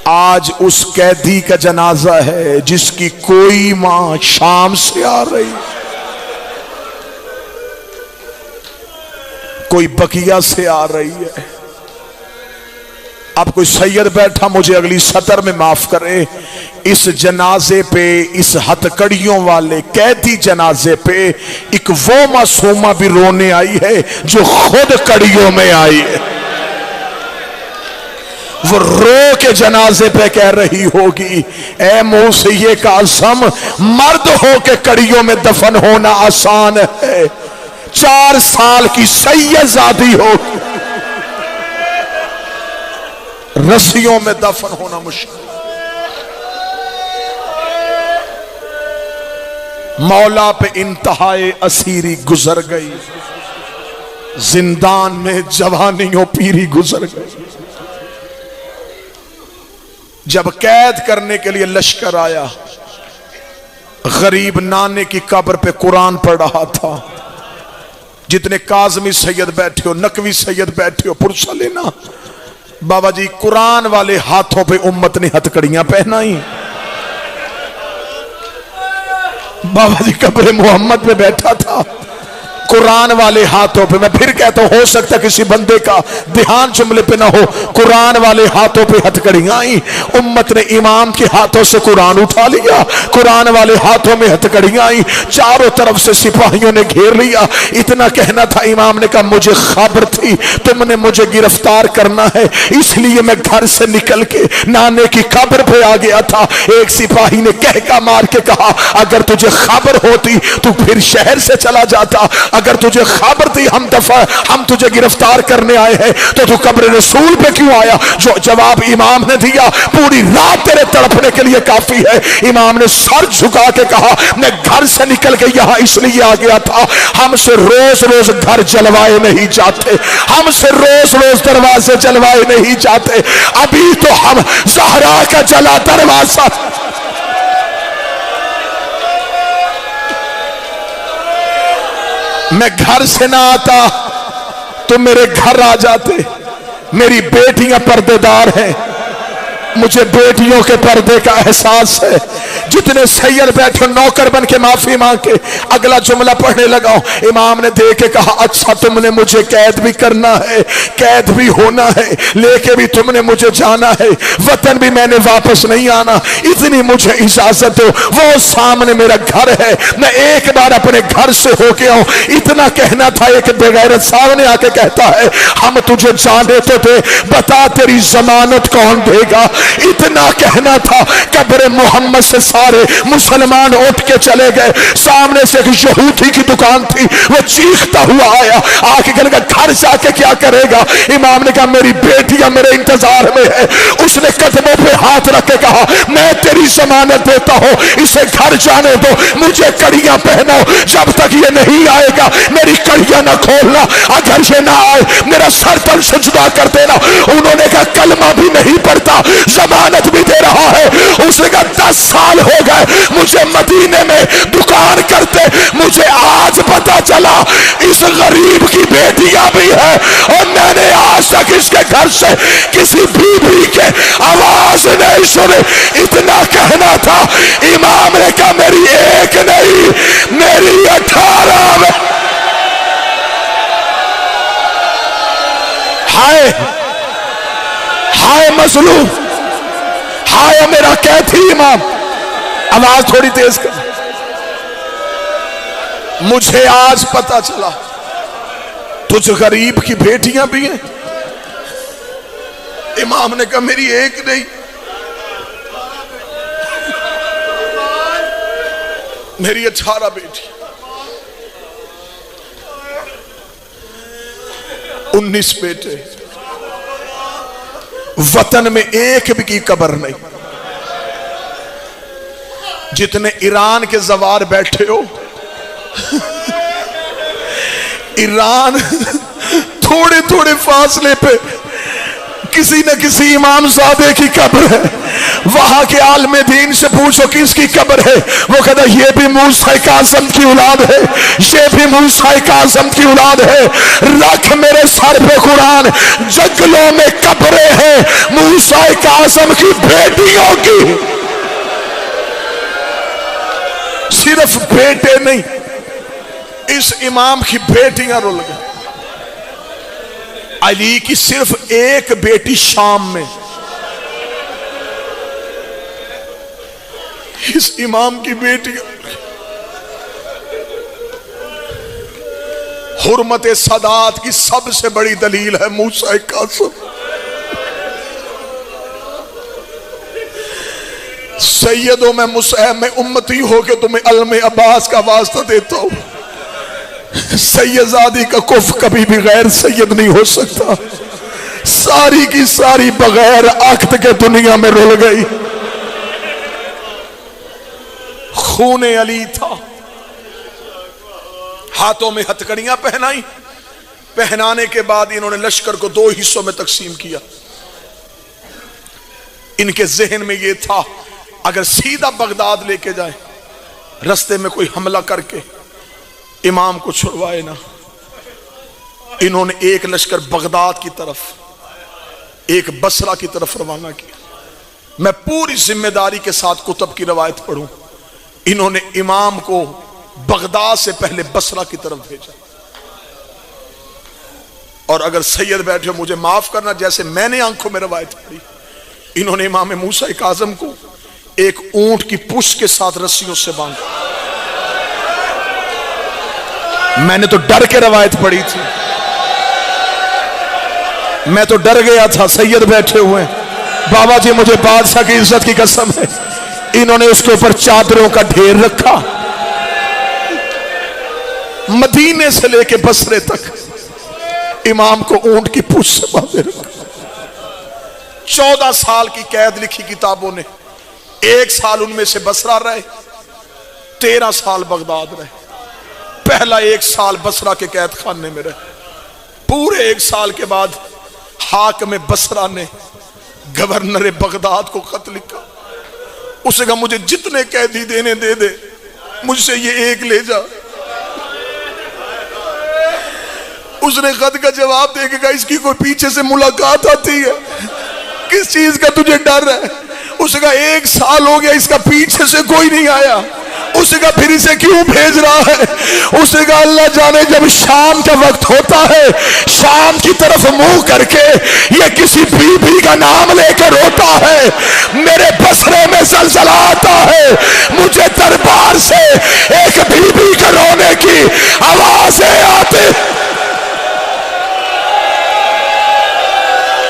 آج اس قیدی کا جنازہ ہے جس کی کوئی ماں شام سے آ رہی، کوئی بقیہ سے آ رہی ہے۔ اب کوئی سید بیٹھا مجھے اگلی سطر میں معاف کرے، اس جنازے پہ، اس ہتکڑیوں والے قیدی جنازے پہ ایک وہ معصومہ بھی رونے آئی ہے جو خود کڑیوں میں آئی ہے۔ وہ رو کے جنازے پہ کہہ رہی ہوگی، اے موسیٰ کاظم، مرد ہو کے کڑیوں میں دفن ہونا آسان ہے، 4 سال کی سید زادی ہو رسیوں میں دفن ہونا مشکل۔ مولا پہ انتہائے اسیری گزر گئی، زندان میں جوانیوں پیری گزر گئی۔ جب قید کرنے کے لیے لشکر آیا، غریب نانے کی قبر پہ قرآن پڑھ رہا تھا۔ جتنے کاظمی سید بیٹھے ہو، نقوی سید بیٹھے ہو، پرسہ لینا بابا جی، قرآن والے ہاتھوں پہ امت نے ہتکڑیاں پہنائی۔ بابا جی قبر محمد پہ بیٹھا تھا، قرآن والے ہاتھوں پہ، میں پھر کہتا ہوں، ہو سکتا کسی بندے کا دھیان جملے پہ نہ ہو، قرآن والے ہاتھوں پہ ہتکڑیاں آئیں۔ امت نے امام کے ہاتھوں سے قرآن اٹھا لیا، قرآن والے ہاتھوں میں ہتکڑیاں آئیں، چاروں طرف سے سپاہیوں نے گھیر لیا۔ اتنا کہنا تھا، امام نے کہا مجھے خبر تھی تم نے مجھے گرفتار کرنا ہے، اس لیے میں گھر سے نکل کے نانے کی قبر پہ آ گیا تھا۔ ایک سپاہی نے کہکا مار کے کہا، اگر تجھے خبر ہوتی تو پھر شہر سے چلا جاتا، اگر تجھے خبر تھی ہم تجھے گرفتار کرنے آئے ہیں تو قبر رسول پہ کیوں آیا؟ جو جواب امام نے دیا، پوری رات تیرے تڑپنے کے لیے کافی ہے۔ امام نے سر جھکا کے کہا، میں گھر سے نکل کے یہاں اس لیے آ گیا تھا، ہم سے روز روز گھر جلوائے نہیں جاتے، ہم سے روز روز دروازے جلوائے نہیں جاتے، ابھی تو ہم زہرا کا جلا دروازہ۔ میں گھر سے نہ آتا تو میرے گھر آ جاتے، میری بیٹیاں پردے دار ہیں، مجھے بیٹیوں کے پردے کا احساس ہے۔ جتنے سید بیٹھے نوکر بن کے معافی مانگ کے اگلا جملہ پڑھنے لگا ہوں۔ امام نے دیکھ کے کہا، اچھا تم نے مجھے قید بھی کرنا ہے، قید بھی ہونا ہے، لے کے بھی تم نے مجھے جانا ہے، وطن بھی میں نے واپس نہیں آنا، اتنی مجھے اجازت دو، وہ سامنے میرا گھر ہے، میں ایک بار اپنے گھر سے ہو کے آؤں۔ اتنا کہنا تھا، ایک بغیرت سامنے آ کے کہتا ہے، ہم تجھے جانے تو دے، بتا تیری ضمانت کون دے گا؟ اتنا کہنا تھا، قبر محمد سے سارے مسلمان اٹھ کے چلے گئے۔ سامنے سے ایک یہودی کی دکان تھی، وہ چیختا ہوا آیا، آ کے کہنے کا گھر جا کے کیا کرے گا؟ امام نے کہا میری بیٹیاں میرے انتظار میں ہے۔ اس نے قدموں پہ ہاتھ رکھ کے کہا، میں تیری ضمانت دیتا ہوں، اسے گھر جانے دو، مجھے کڑیاں پہناؤ، جب تک یہ نہیں آئے گا میری کڑیاں نہ کھولنا، اگر یہ نہ آئے میرا سر پر سجدہ کر دینا۔ انہوں نے کہا کلمہ بھی نہیں پڑھتا، ضمانت بھی دے رہا ہے۔ اس نے کہا 10 سال ہو گئے مجھے مدینے میں دکان کرتے، مجھے آج پتا چلا اس غریب کی بیٹیاں بھی ہیں، اور میں نے آج تک اس کے گھر سے کسی بیوی کے آواز نہیں سنے۔ اتنا کہنا تھا، امام نے کہا میری ایک نہیں، میری 18 میں۔ ہائے ہائے مظلوم، ہائے میرا قیدی امام، آواز تھوڑی تیز کر۔ مجھے آج پتا چلا تجھ غریب کی بیٹیاں بھی ہیں۔ امام نے کہا میری ایک نہیں، میری 18 بیٹی، 19 بیٹے، وطن میں ایک بھی کی قبر نہیں۔ جتنے ایران کے زوار بیٹھے ہو، ایران تھوڑے تھوڑے فاصلے پہ کسی نہ کسی امام زادے کی قبر ہے، وہاں کے عالم دین سے پوچھو کس کی قبر ہے، وہ کہتا یہ بھی موسیٰ کاظم کی اولاد ہے، یہ بھی موسیٰ کاظم کی اولاد ہے۔ رکھ میرے سر پہ قرآن، جنگلوں میں قبریں ہیں موسیٰ کاظم کی بیٹیوں کی۔ صرف بیٹے نہیں، اس امام کی بیٹیاں رول گئیں۔ علی کی صرف ایک بیٹی شام میں، اس امام کی بیٹی حرمت سادات کی سب سے بڑی دلیل ہے موسیٰ کاظم۔ سیدوں میں مصعب میں امتی ہو کے تمہیں علم عباس کا واسطہ دیتا ہوں، سیدزادی کا کف کبھی بھی غیر سید نہیں ہو سکتا، ساری کی ساری بغیر عقد کے دنیا میں رول گئی۔ خون علی تھا، ہاتھوں میں ہتھکڑیاں پہنائی، پہنانے کے بعد انہوں نے لشکر کو 2 حصوں میں تقسیم کیا۔ ان کے ذہن میں یہ تھا اگر سیدھا بغداد لے کے جائیں، رستے میں کوئی حملہ کر کے امام کو چھڑوائے نا۔ انہوں نے ایک لشکر بغداد کی طرف، ایک بصرہ کی طرف روانہ کیا۔ میں پوری ذمہ داری کے ساتھ کتب کی روایت پڑھوں، انہوں نے امام کو بغداد سے پہلے بصرہ کی طرف بھیجا۔ اور اگر سید بیٹھے مجھے معاف کرنا، جیسے میں نے آنکھوں میں روایت پڑھی، انہوں نے امام موسیٰ کاظم کو ایک اونٹ کی پشت کے ساتھ رسیوں سے باندھا۔ میں نے تو ڈر کے روایت پڑھی تھی، میں تو ڈر گیا تھا، سید بیٹھے ہوئے بابا جی مجھے بادشاہ کی عزت کی قسم ہے، انہوں نے اس کے اوپر چادروں کا ڈھیر رکھا، مدینے سے لے کے بصرے تک امام کو اونٹ کی پشت سے باندھے رکھا۔ 14 سال کی قید لکھی کتابوں نے، 1 سال ان میں سے بصرہ رہے، 13 سال بغداد رہے۔ پہلا 1 سال بصرہ کے قید خانے میں رہے، پورے 1 سال کے بعد حاکم بصرہ نے گورنر بغداد کو خط لکھا، اسے کہا مجھے جتنے قیدی دینے دے دے، مجھ سے یہ 1 لے جا۔ اس نے خط کا جواب دے کے کہا اس کی کوئی پیچھے سے ملاقات آتی ہے، کس چیز کا تجھے ڈر ہے؟ اسے کہا 1 سال ہو گیا اس کا پیچھے سے کوئی نہیں آیا۔ اسے کہا پھر اسے کیوں بھیج رہا ہے؟ اسے کہا اللہ جانے جب شام کا وقت ہوتا ہے، شام کی طرف منہ کر کے یہ کسی بی بی کا نام لے کے روتا ہے، میرے بصرے میں زلزلہ آتا ہے، مجھے دربار سے ایک بی بی کے رونے کی آوازیں آتی،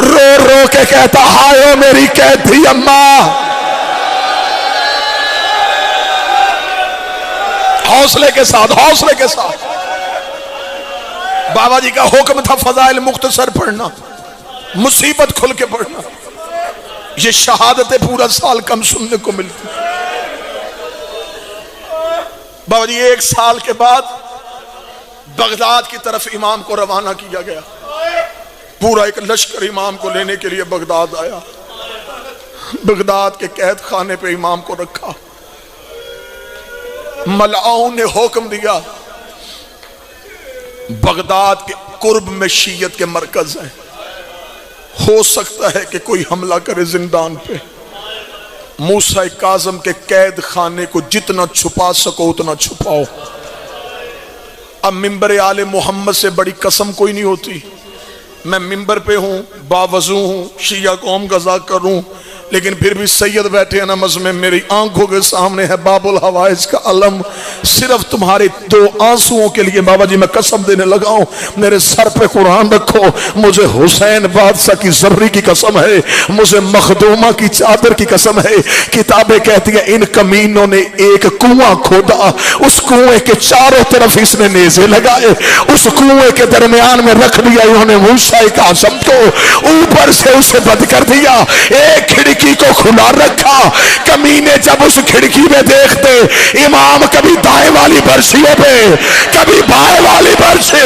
رو رو کے کہتا ہائے میری قیدی اماں۔ حوصلے کے ساتھ، حوصلے کے ساتھ بابا جی کا حکم تھا فضائل مختصر پڑھنا، مصیبت کھل کے پڑھنا، یہ شہادتیں پورا سال کم سننے کو ملتی۔ بابا جی 1 سال کے بعد بغداد کی طرف امام کو روانہ کیا گیا، پورا ایک لشکر امام کو لینے کے لیے بغداد آیا۔ بغداد کے قید خانے پہ امام کو رکھا، ملعون نے حکم دیا بغداد کے قرب میں شیعت کے مرکز ہیں، ہو سکتا ہے کہ کوئی حملہ کرے زندان پہ، موسیٰ کاظم کے قید خانے کو جتنا چھپا سکو اتنا چھپاؤ۔ اب ممبر آل محمد سے بڑی قسم کوئی نہیں ہوتی، میں ممبر پہ ہوں، باوضو ہوں، شیعہ قوم کا ذاکر ہوں، لیکن پھر بھی سید بیٹھے ہیں نماز میں، میری آنکھوں کے سامنے ہے باب الحوائج کا علم، صرف تمہارے 2 آنسوؤں کے لیے بابا جی میں قسم دینے لگا ہوں، میرے سر پہ قرآن رکھو، مجھے حسین بادشاہ کی زبری کی قسم ہے، مجھے مخدومہ کی چادر کی قسم ہے، کتابیں کہتی ہیں ان کمینوں نے ایک کنواں کھودا، اس کنویں کے چاروں طرف اس نے نیزے لگائے، اس کنویں کے درمیان میں رکھ دیا انہوں نے موسیٰ کاظم کو، اوپر سے اسے بند کر دیا، ایک کھڑکی کو کھلا رکھا، کمینے جب اس کھڑکی میں دیکھتے امام کبھی دائیں والی برچھیوں پہ کبھی بائیں والی برچھی،